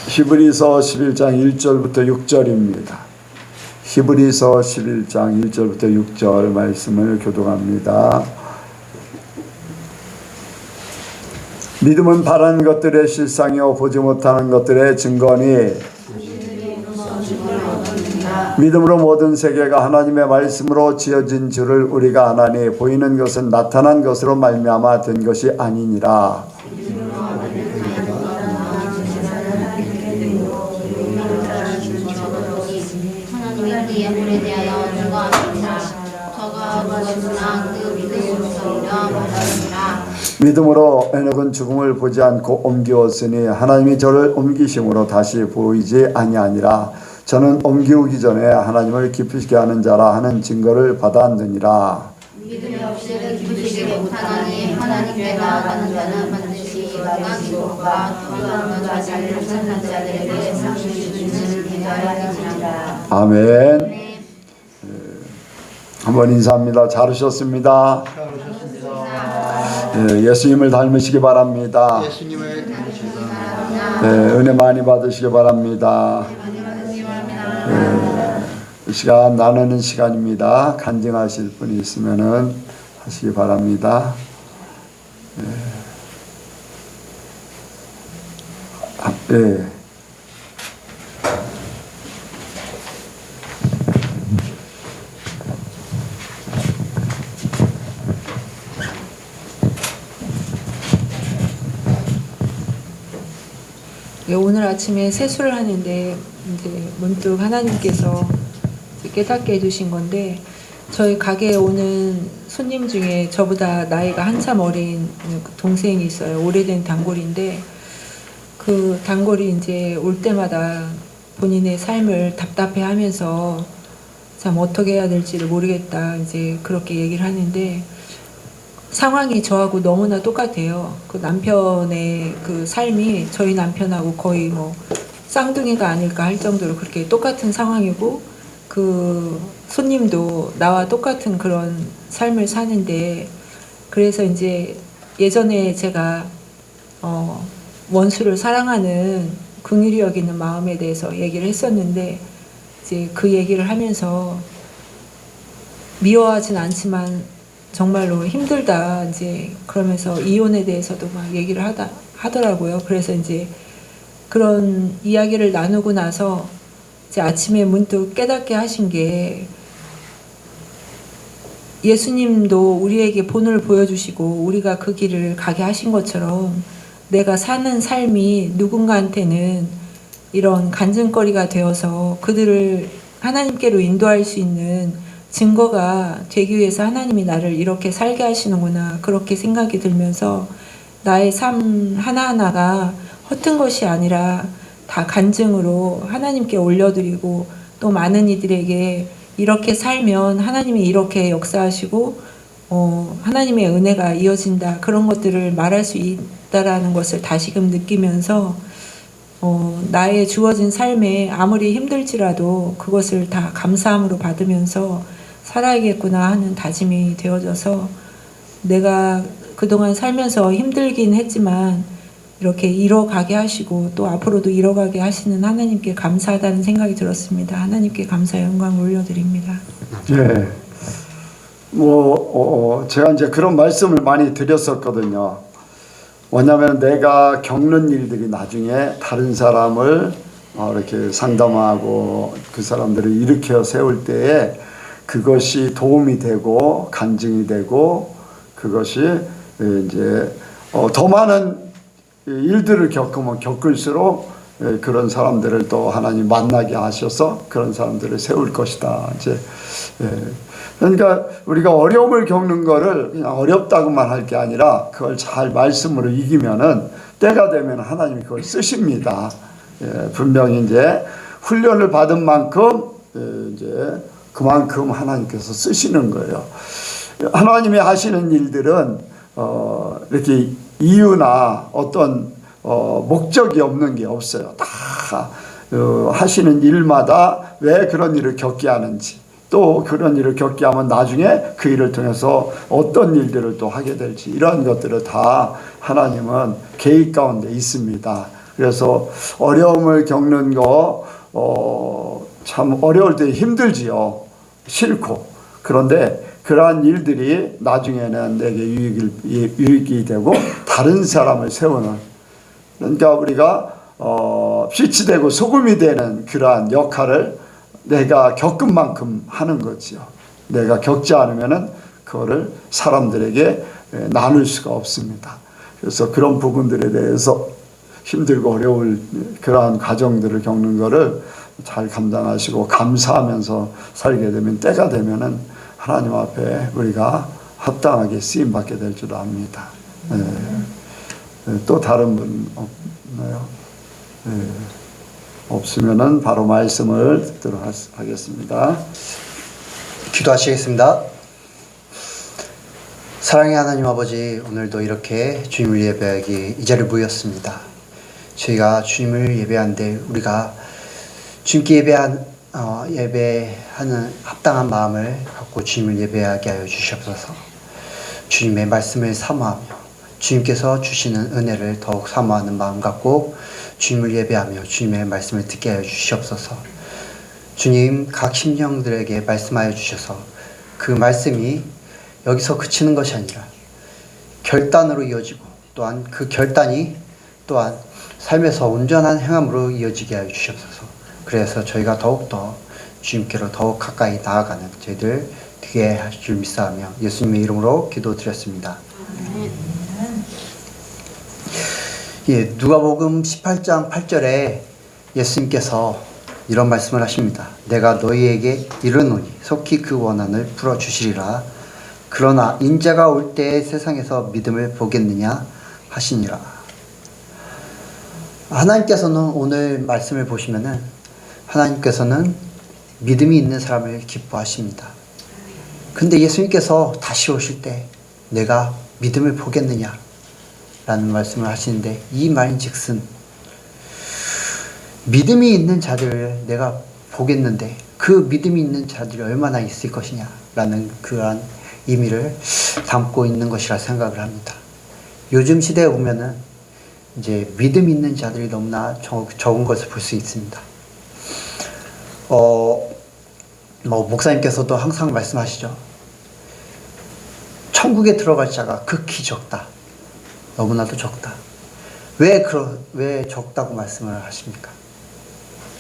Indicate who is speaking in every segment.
Speaker 1: 히브리서 11장 1절부터 6절입니다. 히브리서 11장 1절부터 6절 말씀을 교독합니다. 믿음은 바라는 것들의 실상이요 보지 못하는 것들의 증거니 믿음으로 모든 세계가 하나님의 말씀으로 지어진 줄을 우리가 아나니 보이는 것은 나타난 것으로 말미암아 된 것이 아니니라. 믿음으로 에녹은 죽음을 보지 않고 옮기었으니 하나님이 저를 옮기심으로 다시 보이지 아니하니라. 저는 옮기우기 전에 하나님을 기쁘시게 하는 자라 하는 증거를 받았느니라.
Speaker 2: 믿음이 없이는 기쁘시게 못하나니 하나님께 나아가는 자는 반드시 이가 기도가 또한 자를 찾는 자들에게 상 주시는 기자야 되니라.
Speaker 1: 아멘. 한번 인사합니다. 잘 오셨습니다. 예수님을 닮으시기 바랍니다.
Speaker 3: 예수님을 닮으시기 바랍니다.
Speaker 1: 은혜 많이 받으시기 바랍니다. 이 시간 나누는 시간입니다. 간증하실 분이 있으면은 하시기 바랍니다.
Speaker 4: 오늘 아침에 세수를 하는데 이제 문득 하나님께서 깨닫게 해주신 건데, 저희 가게에 오는 손님 중에 저보다 나이가 한참 어린 동생이 있어요. 오래된 단골인데, 그 단골이 이제 올 때마다 본인의 삶을 답답해하면서 참 어떻게 해야 될지를 모르겠다 이제 그렇게 얘기를 하는데, 상황이 저하고 너무나 똑같아요. 그 남편의 그 삶이 저희 남편하고 거의 뭐 쌍둥이가 아닐까 할 정도로 그렇게 똑같은 상황이고, 그 손님도 나와 똑같은 그런 삶을 사는데, 그래서 이제 예전에 제가 원수를 사랑하는 긍휼히 여기는 마음에 대해서 얘기를 했었는데, 이제 그 얘기를 하면서 미워하진 않지만 정말로 힘들다 이제 그러면서 이혼에 대해서도 막 얘기를 하더라고요. 그래서 이제 그런 이야기를 나누고 나서 이제 아침에 문득 깨닫게 하신 게, 예수님도 우리에게 본을 보여주시고 우리가 그 길을 가게 하신 것처럼 내가 사는 삶이 누군가한테는 이런 간증거리가 되어서 그들을 하나님께로 인도할 수 있는 증거가 되기 위해서 하나님이 나를 이렇게 살게 하시는구나, 그렇게 생각이 들면서 나의 삶 하나하나가 허튼 것이 아니라 다 간증으로 하나님께 올려드리고, 또 많은 이들에게 이렇게 살면 하나님이 이렇게 역사하시고 하나님의 은혜가 이어진다, 그런 것들을 말할 수 있다라는 것을 다시금 느끼면서 나의 주어진 삶에 아무리 힘들지라도 그것을 다 감사함으로 받으면서 살아야겠구나 하는 다짐이 되어져서, 내가 그동안 살면서 힘들긴 했지만 이렇게 이뤄가게 하시고 또 앞으로도 이뤄가게 하시는 하나님께 감사하다는 생각이 들었습니다. 하나님께 감사의 영광을 올려드립니다.
Speaker 1: 네. 제가 이제 그런 말씀을 많이 드렸었거든요. 왜냐하면 내가 겪는 일들이 나중에 다른 사람을 이렇게 상담하고 그 사람들을 일으켜 세울 때에 그것이 도움이 되고 간증이 되고, 그것이 이제 더 많은 일들을 겪으면 겪을수록 그런 사람들을 또 하나님 만나게 하셔서 그런 사람들을 세울 것이다. 이제 그러니까 우리가 어려움을 겪는 거를 그냥 어렵다고만 할 게 아니라 그걸 잘 말씀으로 이기면은 때가 되면 하나님이 그걸 쓰십니다. 분명히 이제 훈련을 받은 만큼 이제 그만큼 하나님께서 쓰시는 거예요. 하나님이 하시는 일들은 이렇게 이유나 어떤 목적이 없는 게 없어요. 다 하시는 일마다 왜 그런 일을 겪게 하는지, 또 그런 일을 겪게 하면 나중에 그 일을 통해서 어떤 일들을 또 하게 될지, 이런 것들을 다 하나님은 계획 가운데 있습니다. 그래서 어려움을 겪는 거 참 어려울 때 힘들지요. 싫고. 그런데 그러한 일들이 나중에는 내게 유익이 되고 다른 사람을 세우는, 그러니까 우리가 빛이 되고 소금이 되는 그러한 역할을 내가 겪은 만큼 하는 거지요. 내가 겪지 않으면은 그거를 사람들에게 나눌 수가 없습니다. 그래서 그런 부분들에 대해서 힘들고 어려울 그러한 과정들을 겪는 거를 잘 감당하시고 감사하면서 살게 되면, 때가 되면은 하나님 앞에 우리가 합당하게 쓰임 받게 될 줄 압니다. 또 다른 분 없나요? 없으면은 바로 말씀을 듣도록 하겠습니다.
Speaker 3: 기도하시겠습니다. 사랑의 하나님 아버지, 오늘도 이렇게 주님을 예배하기 이 자리에 모였습니다. 저희가 주님을 예배하는데 우리가 주님께 예배하는 합당한 마음을 갖고 주님을 예배하게 하여 주시옵소서. 주님의 말씀을 사모하며 주님께서 주시는 은혜를 더욱 사모하는 마음 갖고 주님을 예배하며 주님의 말씀을 듣게 하여 주시옵소서. 주님, 각 심령들에게 말씀하여 주셔서 그 말씀이 여기서 그치는 것이 아니라 결단으로 이어지고, 또한 그 결단이 또한 삶에서 온전한 행함으로 이어지게 하여 주시옵소서. 그래서 저희가 더욱더 주님께로 더욱 가까이 나아가는 저희들 되게 하실 줄 믿사하며 예수님의 이름으로 기도드렸습니다. 예, 누가복음 18장 8절에 예수님께서 이런 말씀을 하십니다. 내가 너희에게 이르노니 속히 그 원한을 풀어주시리라. 그러나 인자가 올 때에 세상에서 믿음을 보겠느냐 하시니라. 하나님께서는 오늘 말씀을 보시면은 하나님께서는 믿음이 있는 사람을 기뻐하십니다. 근데 예수님께서 다시 오실 때 내가 믿음을 보겠느냐 라는 말씀을 하시는데, 이 말인즉슨 믿음이 있는 자들을 내가 보겠는데 그 믿음이 있는 자들이 얼마나 있을 것이냐 라는 그러한 의미를 담고 있는 것이라 생각을 합니다. 요즘 시대에 보면은 이제 믿음 있는 자들이 너무나 적은 것을 볼 수 있습니다. 목사님께서도 항상 말씀하시죠. 천국에 들어갈 자가 극히 적다. 너무나도 적다. 왜 적다고 말씀을 하십니까?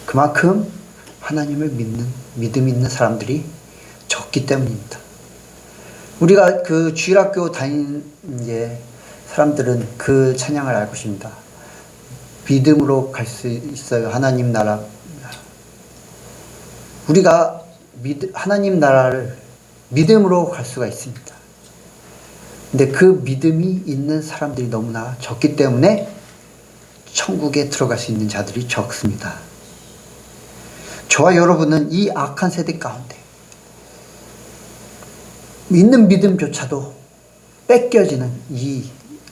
Speaker 3: 그만큼 하나님을 믿는, 믿음 있는 사람들이 적기 때문입니다. 우리가 그 주일학교 다니는 사람들은 그 찬양을 알고 있습니다. 믿음으로 갈 수 있어요. 하나님 나라. 우리가 하나님 나라를 믿음으로 갈 수가 있습니다. 근데 그 믿음이 있는 사람들이 너무나 적기 때문에 천국에 들어갈 수 있는 자들이 적습니다. 저와 여러분은 이 악한 세대 가운데 있는 믿음조차도 뺏겨지는 이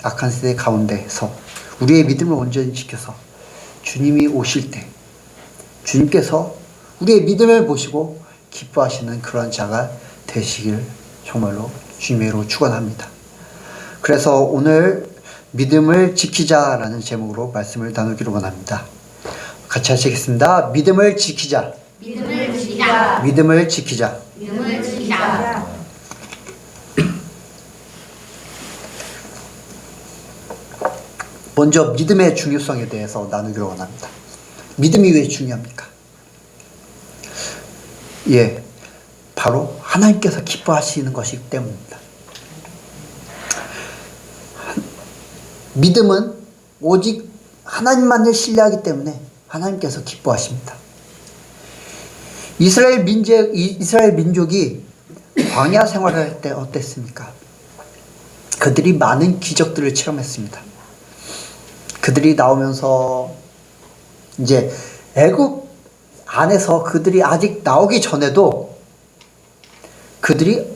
Speaker 3: 악한 세대 가운데서 우리의 믿음을 온전히 지켜서 주님이 오실 때 주님께서 우리의 믿음을 보시고 기뻐하시는 그런 자가 되시길 정말로 주님의 이름으로 축원합니다. 그래서 오늘 믿음을 지키자라는 제목으로 말씀을 나누기로 원합니다. 같이 하시겠습니다. 믿음을 지키자.
Speaker 2: 믿음을 지키자.
Speaker 3: 믿음을 지키자.
Speaker 2: 믿음을 지키자.
Speaker 3: 먼저 믿음의 중요성에 대해서 나누기로 원합니다. 믿음이 왜 중요합니까? 예, 바로 하나님께서 기뻐하시는 것이기 때문입니다. 믿음은 오직 하나님만을 신뢰하기 때문에 하나님께서 기뻐하십니다. 이스라엘 민족이 광야 생활을 할 때 어땠습니까? 그들이 많은 기적들을 체험했습니다. 그들이 나오면서 이제 애굽 안에서 그들이 아직 나오기 전에도 그들이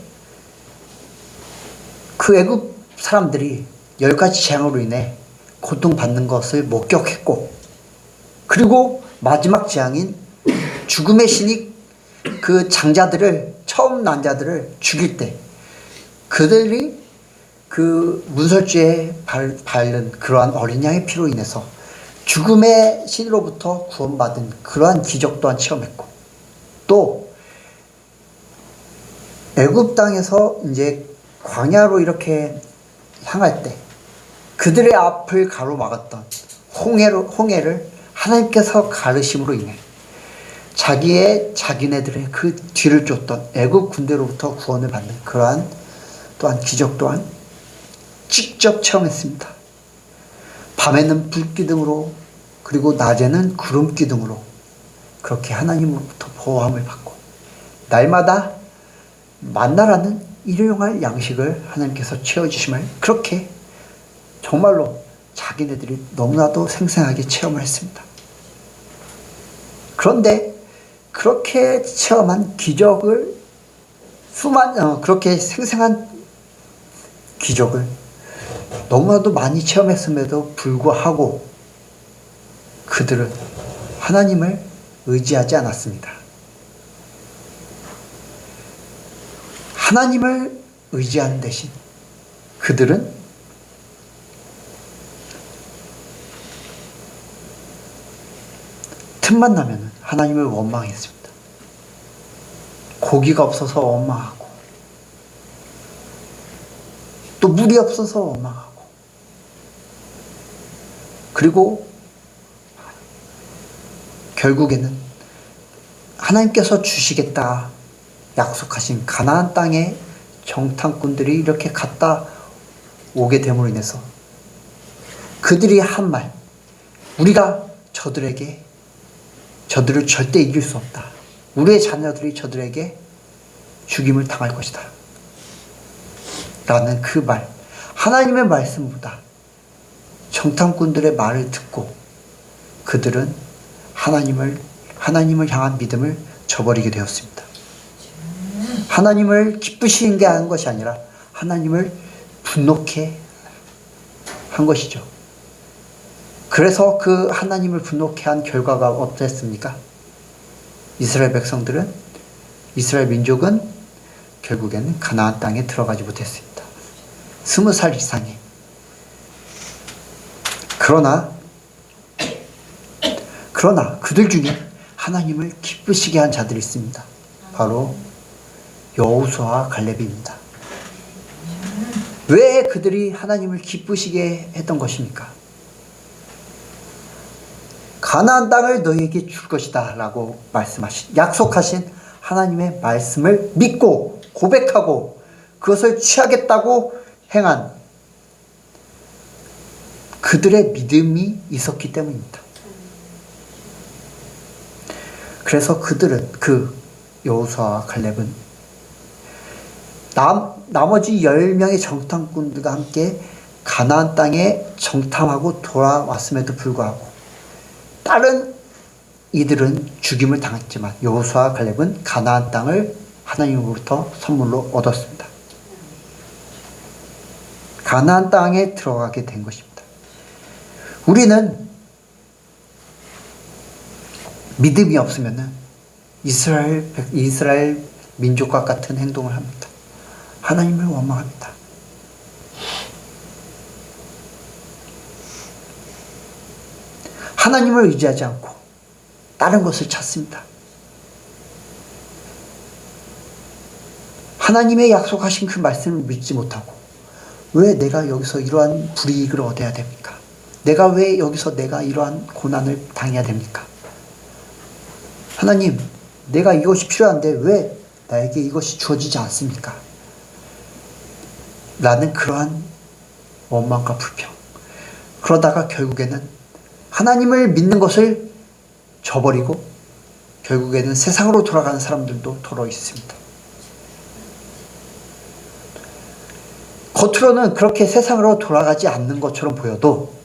Speaker 3: 그 애굽 사람들이 10가지 재앙으로 인해 고통받는 것을 목격했고, 그리고 마지막 재앙인 죽음의 신이 그 장자들을, 처음 난 자들을 죽일 때 그들이 그 문설주에 바른 그러한 어린 양의 피로 인해서 죽음의 신으로부터 구원받은 그러한 기적 또한 체험했고, 또 애굽 땅에서 이제 광야로 이렇게 향할 때 그들의 앞을 가로막았던 홍해를 하나님께서 가르심으로 인해 자기네들의 그 뒤를 쫓던 애굽 군대로부터 구원을 받는 그러한 또한 기적 또한 직접 체험했습니다. 밤에는 불기둥으로, 그리고 낮에는 구름기둥으로 그렇게 하나님으로부터 보호함을 받고, 날마다 만나라는 일용할 양식을 하나님께서 채워주심을 그렇게 정말로 자기네들이 너무나도 생생하게 체험을 했습니다. 그런데 그렇게 체험한 기적을 그렇게 생생한 기적을 너무나도 많이 체험했음에도 불구하고 그들은 하나님을 의지하지 않았습니다. 하나님을 의지하는 대신 그들은 틈만 나면 하나님을 원망했습니다. 고기가 없어서 원망하고, 또 물이 없어서 원망하고, 그리고 결국에는 하나님께서 주시겠다 약속하신 가나안 땅에 정탐꾼들이 이렇게 갔다 오게 됨으로 인해서 그들이 한 말, 우리가 저들을 절대 이길 수 없다. 우리의 자녀들이 저들에게 죽임을 당할 것이다. 라는 그 말, 하나님의 말씀보다 정탐꾼들의 말을 듣고 그들은 하나님을 향한 믿음을 저버리게 되었습니다. 하나님을 기쁘시게 게 한 것이 아니라 하나님을 분노케 한 것이죠. 그래서 그 하나님을 분노케 한 결과가 어땠습니까? 이스라엘 민족은 결국에는 가나안 땅에 들어가지 못했습니다. 20살 이상에. 그러나 그들 중에 하나님을 기쁘시게 한 자들이 있습니다. 바로 여호수아와 갈렙입니다. 왜 그들이 하나님을 기쁘시게 했던 것입니까? 가나안 땅을 너희에게 줄 것이다 라고 약속하신 하나님의 말씀을 믿고 고백하고 그것을 취하겠다고 행한 그들의 믿음이 있었기 때문입니다. 그래서 여호수아와 갈렙은 나머지 10명의 정탐꾼들과 함께 가나안 땅에 정탐하고 돌아왔음에도 불구하고 다른 이들은 죽임을 당했지만 여호수아와 갈렙은 가나안 땅을 하나님으로부터 선물로 얻었습니다. 가나안 땅에 들어가게 된 것입니다. 우리는 믿음이 없으면 이스라엘 민족과 같은 행동을 합니다. 하나님을 원망합니다. 하나님을 의지하지 않고 다른 것을 찾습니다. 하나님의 약속하신 그 말씀을 믿지 못하고 왜 내가 여기서 이러한 불이익을 얻어야 됩니까? 왜 여기서 내가 이러한 고난을 당해야 됩니까? 하나님, 내가 이것이 필요한데 왜 나에게 이것이 주어지지 않습니까? 라는 그러한 원망과 불평. 그러다가 결국에는 하나님을 믿는 것을 저버리고 결국에는 세상으로 돌아가는 사람들도 더러 있습니다. 겉으로는 그렇게 세상으로 돌아가지 않는 것처럼 보여도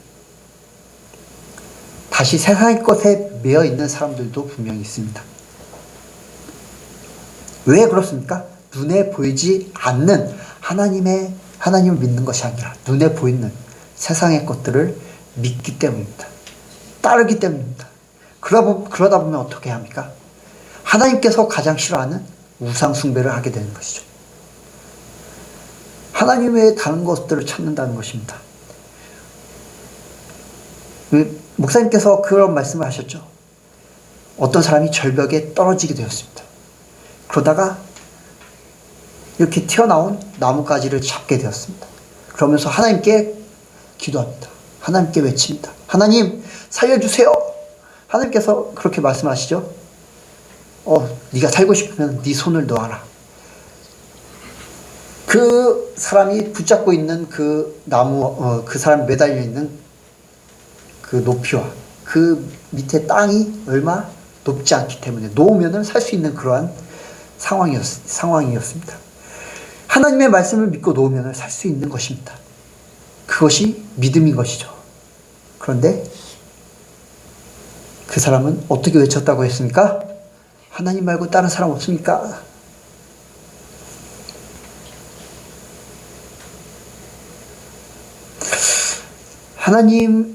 Speaker 3: 다시 세상의 것에 매여 있는 사람들도 분명히 있습니다. 왜 그렇습니까? 눈에 보이지 않는 하나님을 믿는 것이 아니라 눈에 보이는 세상의 것들을 믿기 때문입니다. 따르기 때문입니다. 그러다 보면 어떻게 합니까? 하나님께서 가장 싫어하는 우상 숭배를 하게 되는 것이죠. 하나님 외에 다른 것들을 찾는다는 것입니다. 목사님께서 그런 말씀을 하셨죠. 어떤 사람이 절벽에 떨어지게 되었습니다. 그러다가 이렇게 튀어나온 나뭇가지를 잡게 되었습니다. 그러면서 하나님께 기도합니다. 하나님께 외칩니다. 하나님 살려주세요. 하나님께서 그렇게 말씀하시죠. 네가 살고 싶으면 네 손을 놓아라. 그 사람이 붙잡고 있는 그 나무, 그 사람이 매달려 있는 그 높이와 그 밑에 땅이 얼마 높지 않기 때문에 놓으면 살 수 있는 그러한 상황이었습니다. 하나님의 말씀을 믿고 놓으면 살 수 있는 것입니다. 그것이 믿음인 것이죠. 그런데 그 사람은 어떻게 외쳤다고 했습니까? 하나님 말고 다른 사람 없습니까? 하나님을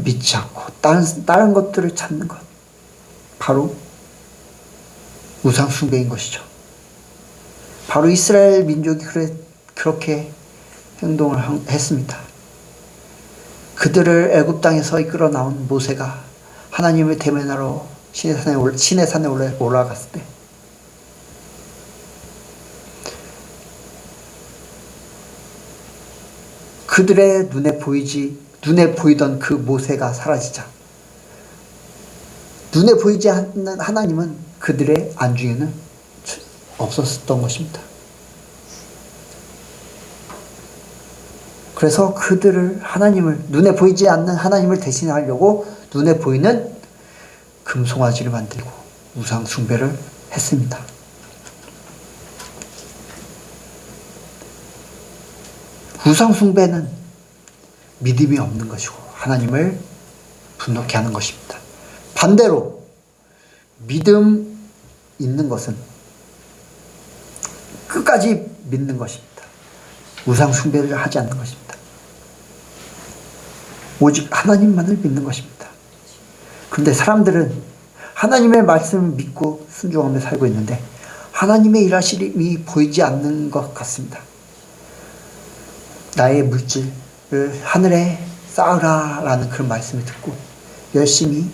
Speaker 3: 믿지 않고 다른 것들을 찾는 것, 바로 우상 숭배인 것이죠. 바로 이스라엘 민족이 그렇게 행동을 했습니다. 그들을 애굽 땅에서 이끌어 나온 모세가 하나님을 대면하러 시내 산에 올라갔을 때 그들의 눈에 보이던 그 모세가 사라지자 눈에 보이지 않는 하나님은 그들의 안중에는 없었던 것입니다. 그래서 그들을 눈에 보이지 않는 하나님을 대신하려고 눈에 보이는 금송아지를 만들고 우상 숭배를 했습니다. 우상 숭배는 믿음이 없는 것이고 하나님을 분노케 하는 것입니다. 반대로 믿음 있는 것은 끝까지 믿는 것입니다. 우상 숭배를 하지 않는 것입니다. 오직 하나님만을 믿는 것입니다. 그런데 사람들은 하나님의 말씀을 믿고 순종하며 살고 있는데 하나님의 일하심이 보이지 않는 것 같습니다. 나의 물질을 하늘에 쌓으라라는 그런 말씀을 듣고 열심히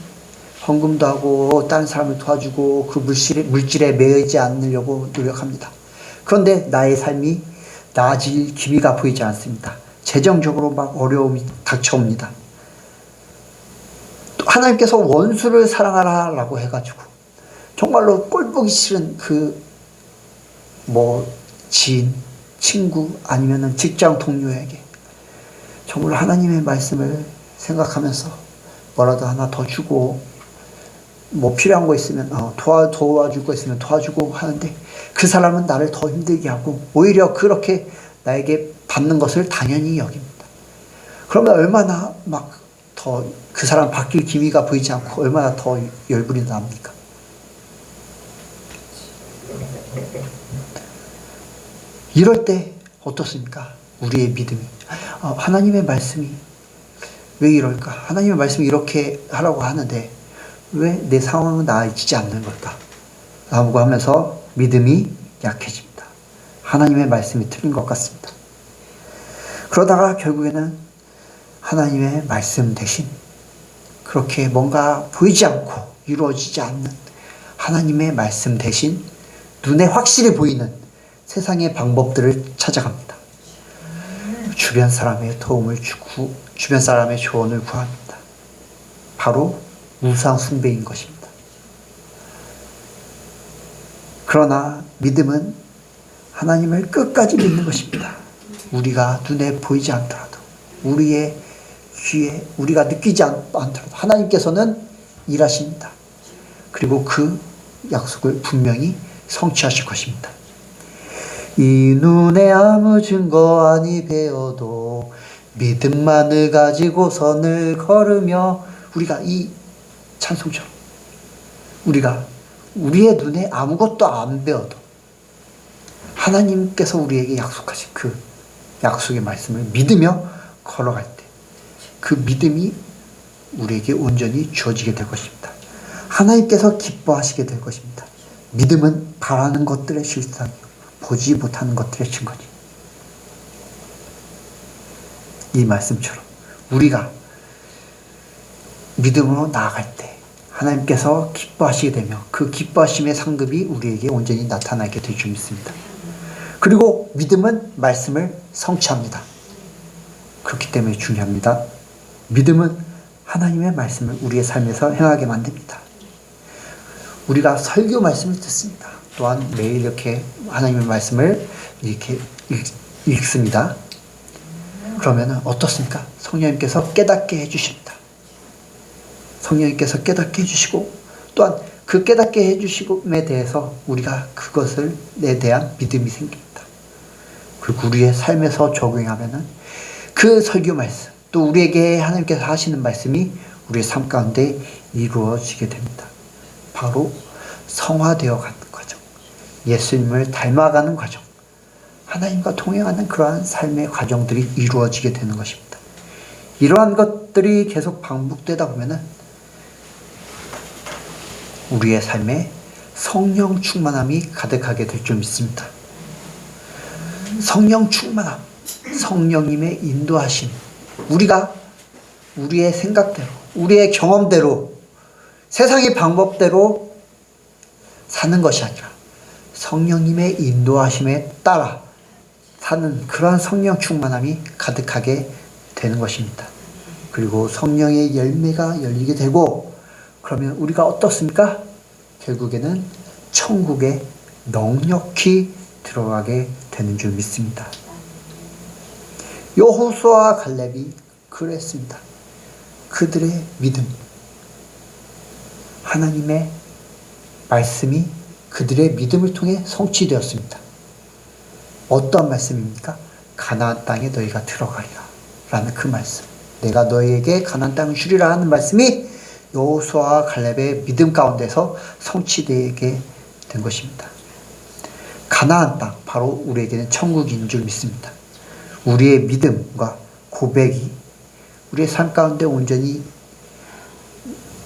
Speaker 3: 헌금도 하고 다른 사람을 도와주고 그 물질에 매이지 않으려고 노력합니다. 그런데 나의 삶이 나아질 기미가 보이지 않습니다. 재정적으로 막 어려움이 닥쳐옵니다. 또 하나님께서 원수를 사랑하라라고 해가지고 정말로 꼴보기 싫은 지인, 친구 아니면은 직장 동료에게 정말 하나님의 말씀을 생각하면서 뭐라도 하나 더 주고 필요한 거 있으면 도와줄 거 있으면 도와주고 하는데 그 사람은 나를 더 힘들게 하고 오히려 그렇게 나에게 받는 것을 당연히 여깁니다. 그러면 얼마나 더 그 사람 바뀔 기미가 보이지 않고 얼마나 더 열불이 납니까? 이럴 때 어떻습니까? 우리의 믿음이 하나님의 말씀이 왜 이럴까? 하나님의 말씀이 이렇게 하라고 하는데 왜 내 상황은 나아지지 않는 걸까? 라고 하면서 믿음이 약해집니다. 하나님의 말씀이 틀린 것 같습니다. 그러다가 결국에는 하나님의 말씀 대신 그렇게 뭔가 보이지 않고 이루어지지 않는 하나님의 말씀 대신 눈에 확실히 보이는 세상의 방법들을 찾아갑니다. 주변 사람의 도움을 주고 주변 사람의 조언을 구합니다. 바로 우상 숭배인 것입니다. 그러나 믿음은 하나님을 끝까지 믿는 것입니다. 우리가 눈에 보이지 않더라도 우리의 귀에 우리가 느끼지 않더라도 하나님께서는 일하십니다. 그리고 그 약속을 분명히 성취하실 것입니다. 이 눈에 아무 증거 아니 배어도 믿음만을 가지고 선을 걸으며 우리가 이 찬송처럼 우리가 우리의 눈에 아무것도 안 배어도 하나님께서 우리에게 약속하신 그 약속의 말씀을 믿으며 걸어갈 때 그 믿음이 우리에게 온전히 주어지게 될 것입니다. 하나님께서 기뻐하시게 될 것입니다. 믿음은 바라는 것들의 실상이요 보지 못하는 것들의 증거니 이 말씀처럼 우리가 믿음으로 나아갈 때 하나님께서 기뻐하시게 되며 그 기뻐하심의 상급이 우리에게 온전히 나타나게 될 줄 믿습니다. 그리고 믿음은 말씀을 성취합니다. 그렇기 때문에 중요합니다. 믿음은 하나님의 말씀을 우리의 삶에서 행하게 만듭니다. 우리가 설교 말씀을 듣습니다. 또한 매일 이렇게 하나님의 말씀을 이렇게 읽습니다. 그러면 어떻습니까? 성령님께서 깨닫게 해주십니다. 성령님께서 깨닫게 해주시고 또한 그 깨닫게 해주심에 대해서 우리가 그것에 대한 믿음이 생깁니다. 그리고 우리의 삶에서 적용하면은 그 설교 말씀 또 우리에게 하나님께서 하시는 말씀이 우리의 삶 가운데 이루어지게 됩니다. 바로 성화되어 가는 과정, 예수님을 닮아가는 과정, 하나님과 동행하는 그러한 삶의 과정들이 이루어지게 되는 것입니다. 이러한 것들이 계속 반복되다 보면은 우리의 삶에 성령 충만함이 가득하게 될 줄 믿습니다. 성령 충만함, 성령님의 인도하심, 우리가 우리의 생각대로, 우리의 경험대로, 세상의 방법대로 사는 것이 아니라 성령님의 인도하심에 따라 사는 그러한 성령 충만함이 가득하게 되는 것입니다. 그리고 성령의 열매가 열리게 되고 그러면 우리가 어떻습니까? 결국에는 천국에 넉넉히 들어가게 되는 줄 믿습니다. 여호수아와 갈렙이 그랬습니다. 그들의 믿음, 하나님의 말씀이 그들의 믿음을 통해 성취되었습니다. 어떠한 말씀입니까? 가나안 땅에 너희가 들어가리라 라는 그 말씀, 내가 너희에게 가나안 땅을 주리라 하는 말씀이 여호수아와 갈렙의 믿음 가운데서 성취되게 된 것입니다. 가나안 땅, 바로 우리에게는 천국인 줄 믿습니다. 우리의 믿음과 고백이 우리의 삶 가운데 온전히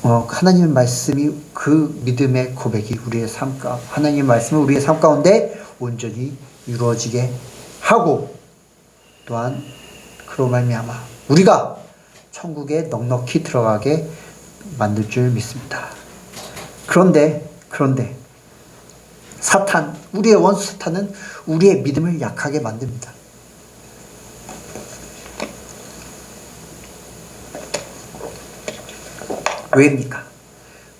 Speaker 3: 하나님의 말씀이 그 믿음의 고백이 우리의 삶 하나님의 말씀을 우리의 삶 가운데 온전히 이루어지게 하고 또한 그로 말미암아 우리가 천국에 넉넉히 들어가게 만들 줄 믿습니다. 그런데 사탄, 우리의 원수 사탄은 우리의 믿음을 약하게 만듭니다. 왜입니까?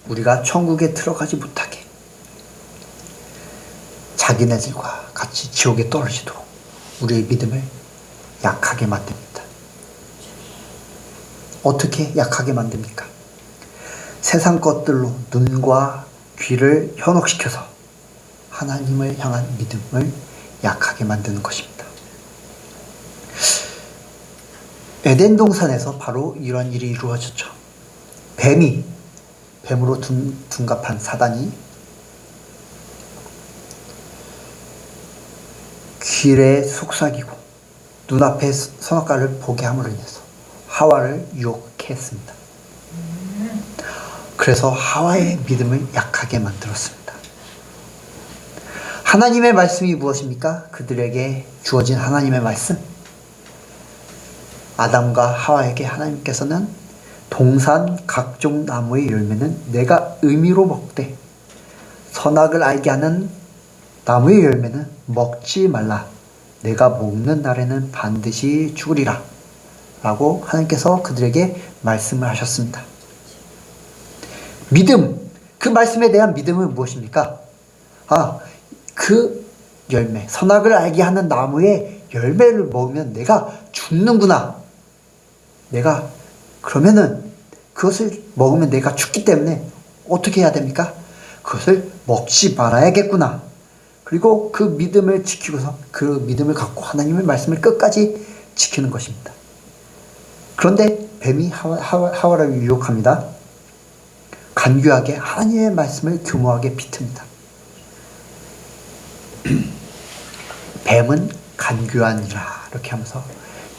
Speaker 3: 우리가 천국에 들어가지 못하게 자기네들과 같이 지옥에 떨어지도록 우리의 믿음을 약하게 만듭니다. 어떻게 약하게 만듭니까? 세상 것들로 눈과 귀를 현혹시켜서 하나님을 향한 믿음을 약하게 만드는 것입니다. 에덴 동산에서 바로 이런 일이 이루어졌죠. 뱀으로 둔갑한 사단이 귀에 속삭이고 눈앞에 선악과를 보게 함으로 인해서 하와를 유혹했습니다. 그래서 하와의 믿음을 약하게 만들었습니다. 하나님의 말씀이 무엇입니까? 그들에게 주어진 하나님의 말씀. 아담과 하와에게 하나님께서는 동산 각종 나무의 열매는 내가 의미로 먹되 선악을 알게 하는 나무의 열매는 먹지 말라. 내가 먹는 날에는 반드시 죽으리라. 라고 하나님께서 그들에게 말씀을 하셨습니다. 믿음, 그 말씀에 대한 믿음은 무엇입니까? 그 열매, 선악을 알게 하는 나무의 열매를 먹으면 내가 죽는구나. 그러면은 그것을 먹으면 내가 죽기 때문에 어떻게 해야 됩니까? 그것을 먹지 말아야겠구나. 그리고 그 믿음을 지키고서 그 믿음을 갖고 하나님의 말씀을 끝까지 지키는 것입니다. 그런데 뱀이 하와를 유혹합니다. 간교하게 하나님의 말씀을 교모하게 비틉니다. 뱀은 간교하니라 이렇게 하면서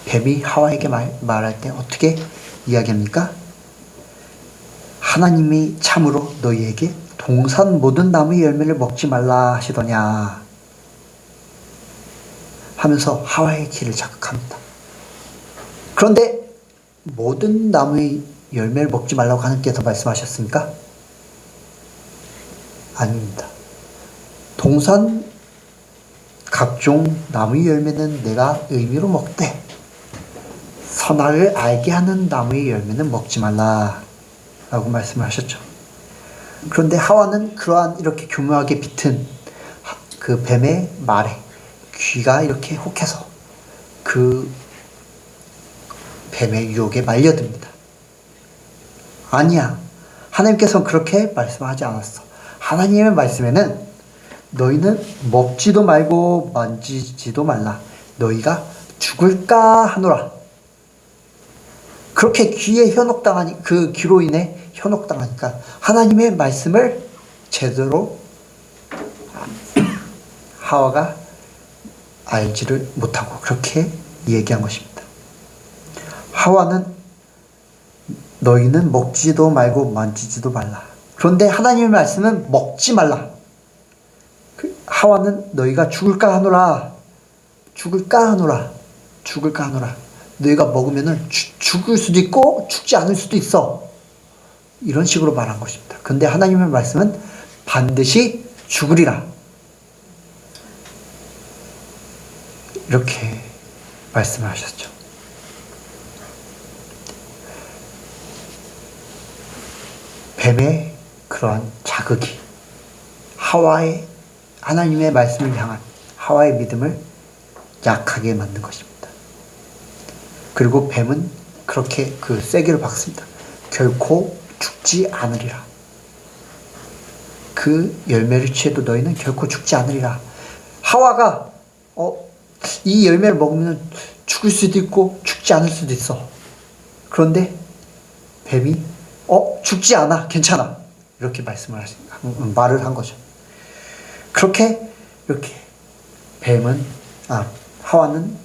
Speaker 3: 뱀이 하와에게 말할 때 어떻게 이야기합니까? 하나님이 참으로 너희에게 동산 모든 나무의 열매를 먹지 말라 하시더냐 하면서 하와의 길을 자극합니다. 그런데 모든 나무의 열매를 먹지 말라고 하나님께서 말씀하셨습니까? 아닙니다. 동산 각종 나무의 열매는 내가 의미로 먹되 선악을 알게 하는 나무의 열매는 먹지 말라 라고 말씀을 하셨죠. 그런데 하와는 그러한 이렇게 교묘하게 비튼 그 뱀의 말에 귀가 이렇게 혹해서 그 뱀의 유혹에 말려듭니다. 아니야. 하나님께서는 그렇게 말씀하지 않았어. 하나님의 말씀에는 너희는 먹지도 말고 만지지도 말라. 너희가 죽을까 하노라. 그렇게 귀에 현혹당하니 그 귀로 인해 현혹당하니까 하나님의 말씀을 제대로 하와가 알지를 못하고 그렇게 얘기한 것입니다. 하와는 너희는 먹지도 말고 만지지도 말라. 그런데 하나님의 말씀은 먹지 말라. 하와는 너희가 죽을까 하노라. 죽을까 하노라. 죽을까 하노라. 너희가 먹으면은 죽을 수도 있고 죽지 않을 수도 있어. 이런 식으로 말한 것입니다. 근데 하나님의 말씀은 반드시 죽으리라. 이렇게 말씀을 하셨죠. 뱀의 그러한 자극이 하와의 하나님의 말씀을 향한 하와의 믿음을 약하게 만든 것입니다. 그리고 뱀은 그렇게 그 쐐기를 박습니다. 결코 죽지 않으리라. 그 열매를 취해도 너희는 결코 죽지 않으리라. 하와가 이 열매를 먹으면 죽을 수도 있고 죽지 않을 수도 있어. 그런데 뱀이 죽지 않아. 괜찮아. 이렇게 말을 한 거죠. 그렇게 이렇게 하와는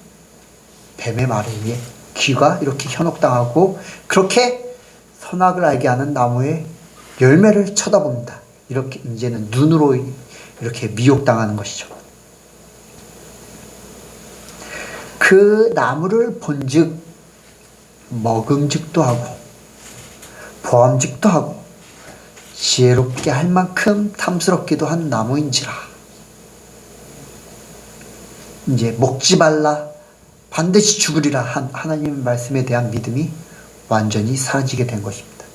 Speaker 3: 뱀의 말에 의해 귀가 이렇게 현혹당하고 그렇게 선악을 알게 하는 나무의 열매를 쳐다봅니다. 이렇게 이제는 눈으로 이렇게 미혹당하는 것이죠. 그 나무를 본즉 먹음직도 하고 보암직도 하고 지혜롭게 할 만큼 탐스럽기도 한 나무인지라. 이제 먹지 말라, 반드시 죽으리라 한 하나님의 말씀에 대한 믿음이 완전히 사라지게 된 것입니다.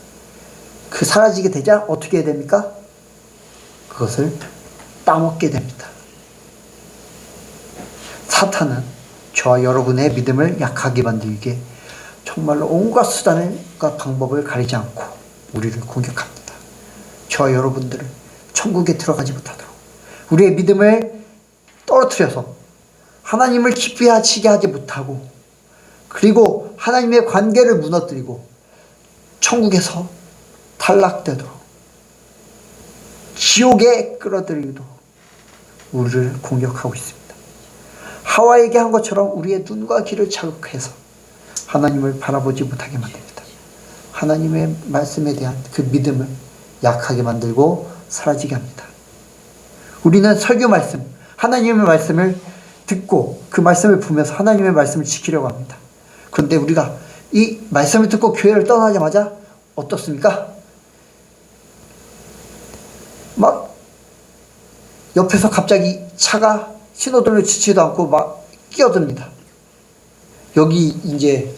Speaker 3: 그 사라지게 되자 어떻게 해야 됩니까? 그것을 따먹게 됩니다. 사탄은 저와 여러분의 믿음을 약하게 만들게 정말로 온갖 수단과 방법을 가리지 않고 우리를 공격합니다. 저와 여러분들을 천국에 들어가지 못하도록 우리의 믿음을 떨어뜨려서 하나님을 기쁘게 하지 못하고 그리고 하나님의 관계를 무너뜨리고 천국에서 탈락되도록 지옥에 끌어들이도록 우리를 공격하고 있습니다. 하와에게 한 것처럼 우리의 눈과 귀를 자극해서 하나님을 바라보지 못하게 만듭니다. 하나님의 말씀에 대한 그 믿음을 약하게 만들고 사라지게 합니다. 우리는 설교 말씀, 하나님의 말씀을 듣고 그 말씀을 보면서 하나님의 말씀을 지키려고 합니다. 그런데 우리가 이 말씀을 듣고 교회를 떠나자마자 어떻습니까? 막 옆에서 갑자기 차가 신호등을 지치지도 않고 막 끼어듭니다. 여기 이제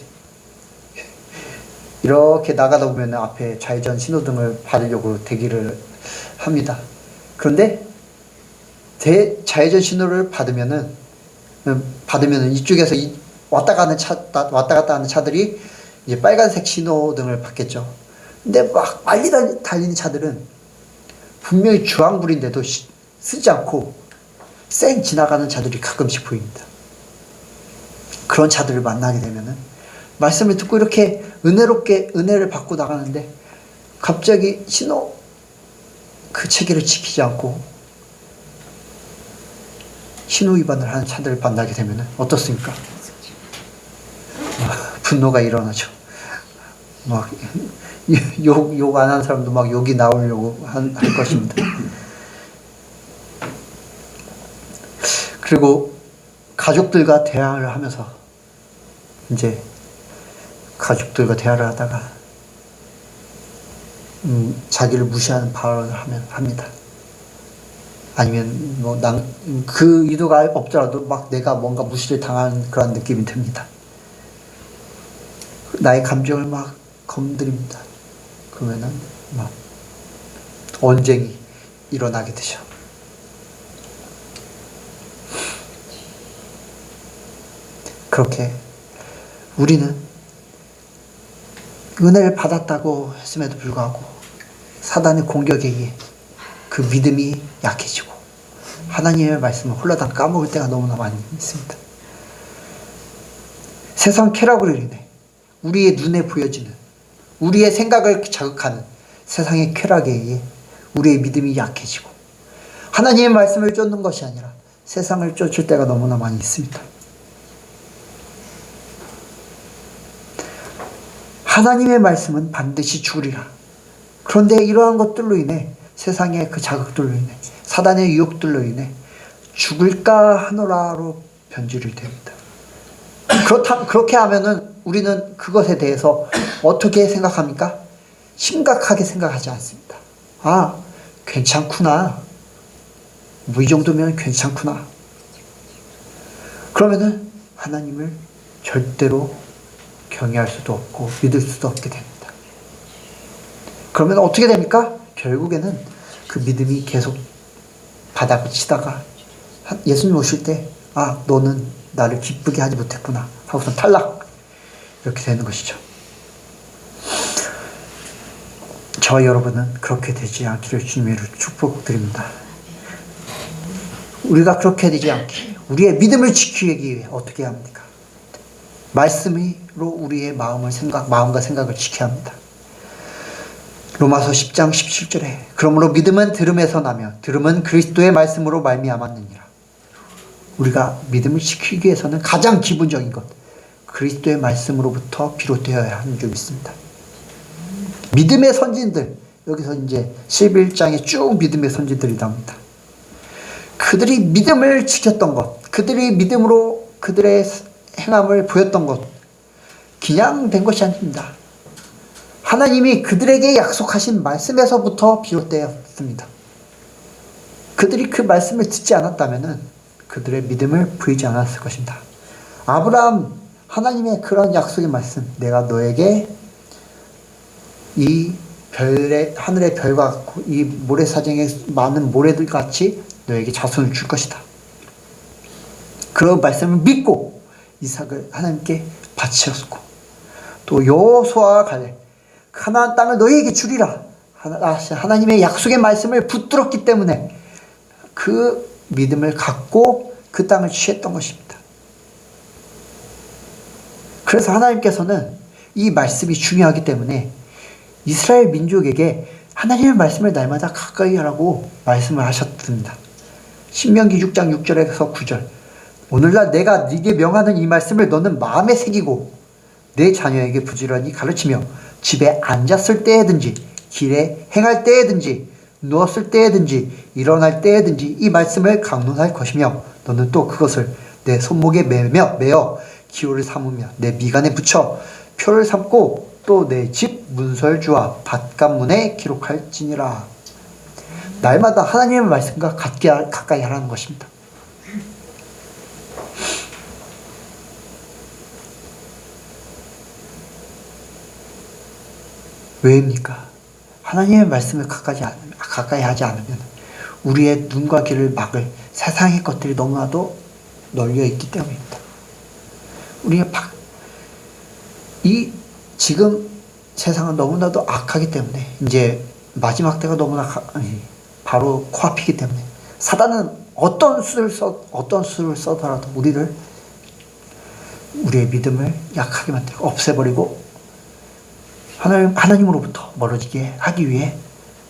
Speaker 3: 이렇게 나가다 보면 앞에 좌회전 신호등을 받으려고 대기를 합니다. 그런데 좌회전 신호를 받으면은 이쪽에서 왔다 갔다 하는 차들이 이제 빨간색 신호등을 받겠죠. 근데 막 빨리 달리는 차들은 분명히 주황불인데도 쓰지 않고 쌩 지나가는 차들이 가끔씩 보입니다. 그런 차들을 만나게 되면은 말씀을 듣고 이렇게 은혜롭게 은혜를 받고 나가는데 갑자기 그 체계를 지키지 않고 신호 위반을 하는 차들을 만나게 되면은 어떻습니까? 분노가 일어나죠. 막 욕 안 하는 사람도 막 욕이 나오려고 할 것입니다. 그리고 가족들과 대화를 하면서 이제 가족들과 대화를 하다가 자기를 무시하는 발언을 합니다. 아니면 뭐 그 의도가 없더라도 막 내가 뭔가 무시를 당하는 그런 느낌이 듭니다. 나의 감정을 막 건드립니다. 그러면은 막 언쟁이 일어나게 되죠. 그렇게 우리는 은혜를 받았다고 했음에도 불구하고 사단의 공격에 의해 그 믿음이 약해지고 하나님의 말씀을 홀라당 까먹을 때가 너무나 많이 있습니다. 세상 쾌락으로 인해 우리의 눈에 보여지는, 우리의 생각을 자극하는 세상의 쾌락에 의해 우리의 믿음이 약해지고 하나님의 말씀을 쫓는 것이 아니라 세상을 쫓을 때가 너무나 많이 있습니다. 하나님의 말씀은 반드시 죽으리라. 그런데 이러한 것들로 인해, 세상의 그 자극들로 인해, 사단의 유혹들로 인해 죽을까 하노라로 변질이 됩니다. 그렇게 하면은 우리는 그것에 대해서 어떻게 생각합니까? 심각하게 생각하지 않습니다. 아, 괜찮구나. 뭐 이 정도면 괜찮구나. 그러면은 하나님을 절대로 경외할 수도 없고 믿을 수도 없게 됩니다. 그러면 어떻게 됩니까? 결국에는 그 믿음이 계속 바닥을 치다가 예수님 오실 때, 아, 너는 나를 기쁘게 하지 못했구나 하고서 탈락, 이렇게 되는 것이죠. 저와 여러분은 그렇게 되지 않기를 주님의 이름으로 축복드립니다. 우리가 그렇게 되지 않게 우리의 믿음을 지키기 위해 어떻게 합니까? 말씀으로 우리의 마음과 생각을 지켜야 합니다. 로마서 10장 17절에 그러므로 믿음은 들음에서 나며 들음은 그리스도의 말씀으로 말미암았느니라. 우리가 믿음을 지키기 위해서는 가장 기본적인 것, 그리스도의 말씀으로부터 비롯되어야 하는 줄 믿습니다. 믿음의 선진들, 여기서 이제 11장에 쭉 믿음의 선진들이 나옵니다. 그들이 믿음을 지켰던 것, 그들이 믿음으로 그들의 행함을 보였던 것, 그냥 된 것이 아닙니다. 하나님이 그들에게 약속하신 말씀에서부터 비롯되었습니다. 그들이 그 말씀을 듣지 않았다면 그들의 믿음을 보이지 않았을 것입니다. 아브라함, 하나님의 그런 약속의 말씀, 내가 너에게 이 하늘의 별과 같고 이 모래사장의 많은 모래들 같이 너에게 자손을 줄 것이다. 그런 말씀을 믿고 이삭을 하나님께 바치었고, 또 여호수아와 갈렙, 가나안 땅을 너희에게 주리라. 하나님의 약속의 말씀을 붙들었기 때문에 그 믿음을 갖고 그 땅을 취했던 것입니다. 그래서 하나님께서는 이 말씀이 중요하기 때문에 이스라엘 민족에게 하나님의 말씀을 날마다 가까이 하라고 말씀을 하셨습니다. 신명기 6장 6절에서 9절, 오늘날 내가 네게 명하는 이 말씀을 너는 마음에 새기고 내 자녀에게 부지런히 가르치며 집에 앉았을 때에든지 길에 행할 때에든지 누웠을 때에든지 일어날 때에든지 이 말씀을 강론할 것이며 너는 또 그것을 내 손목에 매어 기호를 삼으며 내 미간에 붙여 표를 삼고 또 내 집 문설주와 밭간문에 기록할지니라. 날마다 하나님의 말씀과 가까이 하라는 것입니다. 왜입니까? 하나님의 말씀을 가까이 하지 않으면 우리의 눈과 귀를 막을 세상의 것들이 너무나도 널려 있기 때문입니다. 우리가 지금 세상은 너무나도 악하기 때문에 이제 마지막 때가 너무나 바로 코앞이기 때문에 사단은 어떤 수를 써더라도 우리의 믿음을 약하게 만들고 없애버리고 하나님으로부터 멀어지게 하기 위해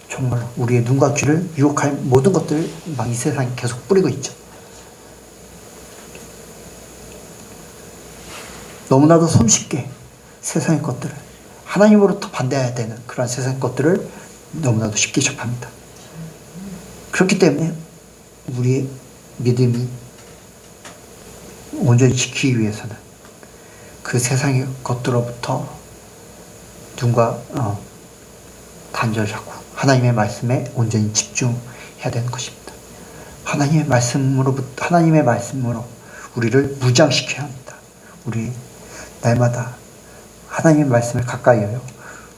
Speaker 3: 정말 우리의 눈과 귀를 유혹할 모든 것들을 막 이 세상에 계속 뿌리고 있죠. 너무나도 손쉽게 세상의 것들을, 하나님으로부터 반대해야 되는 그런 세상의 것들을 너무나도 쉽게 접합니다. 그렇기 때문에 우리의 믿음이 온전히 지키기 위해서는 그 세상의 것들로부터 눈과 단절하고 하나님의 말씀에 온전히 집중해야 되는 것입니다. 하나님의 말씀으로 우리를 무장시켜야 합니다. 우리 날마다 하나님의 말씀을 가까이 하여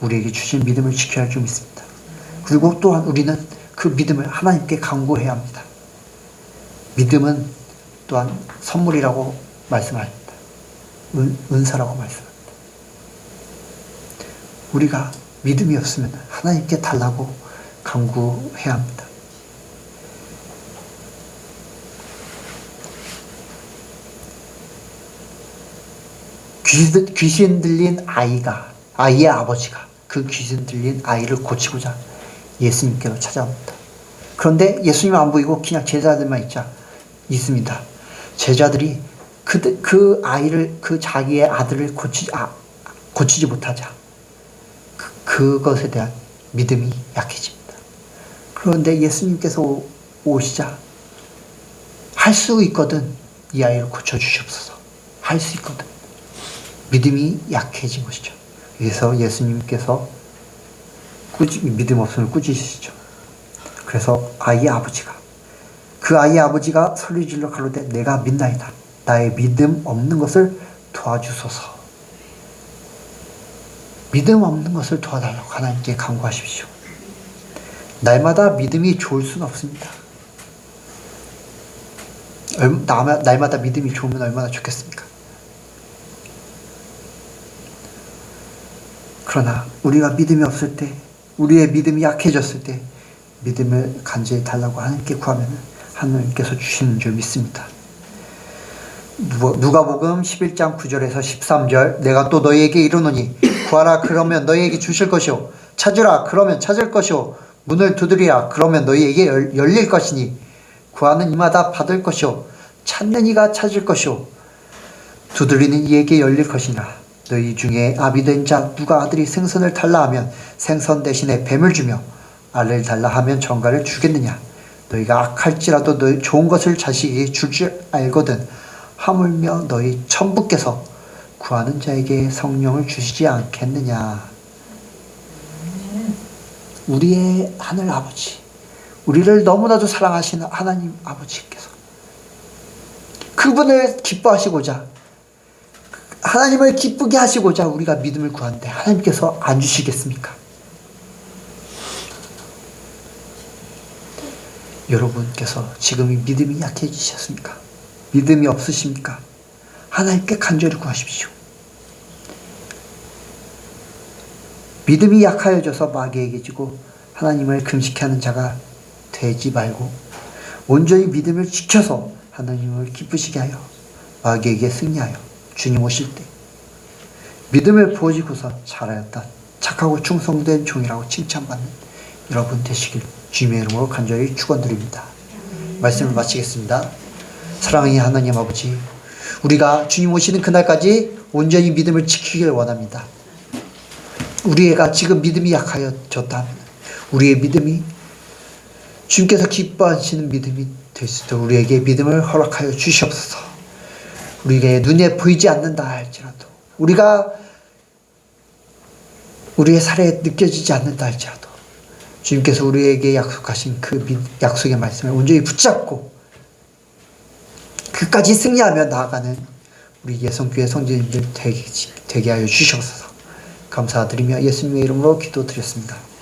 Speaker 3: 우리에게 주신 믿음을 지켜야 할 줄 믿습니다. 그리고 또한 우리는 그 믿음을 하나님께 간구해야 합니다. 믿음은 또한 선물이라고 말씀합니다. 은사라고 말씀합니다. 우리가 믿음이 없으면 하나님께 달라고 간구해야 합니다. 귀신 들린 아이의 아버지가 그 귀신 들린 아이를 고치고자 예수님께로 찾아옵니다. 그런데 예수님은 안 보이고 그냥 제자들만 있습니다. 제자들이 그 아이를, 그 자기의 아들을 고치지 못하자 그것에 대한 믿음이 약해집니다. 그런데 예수님께서 오시자 할 수 있거든, 이 아이를 고쳐주시옵소서. 할 수 있거든. 믿음이 약해진 것이죠. 그래서 예수님께서 믿음 없음을 꾸짖으시죠. 그래서 그 아이의 아버지가 소리질러 가로되 내가 믿나이다. 나의 믿음 없는 것을 도와주소서. 믿음 없는 것을 도와달라고 하나님께 간구하십시오. 날마다 믿음이 좋을 수는 없습니다. 날마다 믿음이 좋으면 얼마나 좋겠습니까? 그러나 우리가 믿음이 없을 때, 우리의 믿음이 약해졌을 때 믿음을 간절히 달라고 하나님께 구하면 하나님께서 주시는 줄 믿습니다. 누가복음 11장 9절에서 13절 내가 또 너희에게 이르노니 구하라 그러면 너희에게 주실 것이요 찾으라 그러면 찾을 것이요 문을 두드리라 그러면 너희에게 열릴 것이니 구하는 이마다 받을 것이요 찾는 이가 찾을 것이요 두드리는 이에게 열릴 것이니라. 너희 중에 아비 된 자 누가 아들이 생선을 달라 하면 생선 대신에 뱀을 주며 알을 달라 하면 전갈을 주겠느냐. 너희가 악할지라도 너희 좋은 것을 자식에게 줄 줄 알거든 하물며 너희 천부께서 구하는 자에게 성령을 주시지 않겠느냐. 우리의 하늘 아버지, 우리를 너무나도 사랑하시는 하나님 아버지께서 그분을 기뻐하시고자, 하나님을 기쁘게 하시고자 우리가 믿음을 구하는데 하나님께서 안 주시겠습니까? 여러분께서 지금 이 믿음이 약해지셨습니까? 믿음이 없으십니까? 하나님께 간절히 구하십시오. 믿음이 약하여져서 마귀에게 지고 하나님을 금식하는 자가 되지 말고 온전히 믿음을 지켜서 하나님을 기쁘시게 하여 마귀에게 승리하여 주님 오실 때 믿음을 보여주고서 잘하였다, 착하고 충성된 종이라고 칭찬받는 여러분 되시길 주님의 이름으로 간절히 축원드립니다. 말씀을 마치겠습니다. 사랑하는 하나님 아버지, 우리가 주님 오시는 그날까지 온전히 믿음을 지키길 원합니다. 우리가 지금 믿음이 약하여졌다면 우리의 믿음이 주님께서 기뻐하시는 믿음이 될 수 있도록 우리에게 믿음을 허락하여 주시옵소서. 우리에게 눈에 보이지 않는다 할지라도, 우리의 살에 느껴지지 않는다 할지라도 주님께서 우리에게 약속하신 그 약속의 말씀을 온전히 붙잡고 끝까지 승리하며 나아가는 우리 예성교회 성도님들 되게 하여 주시옵소서. 감사드리며 예수님의 이름으로 기도드렸습니다.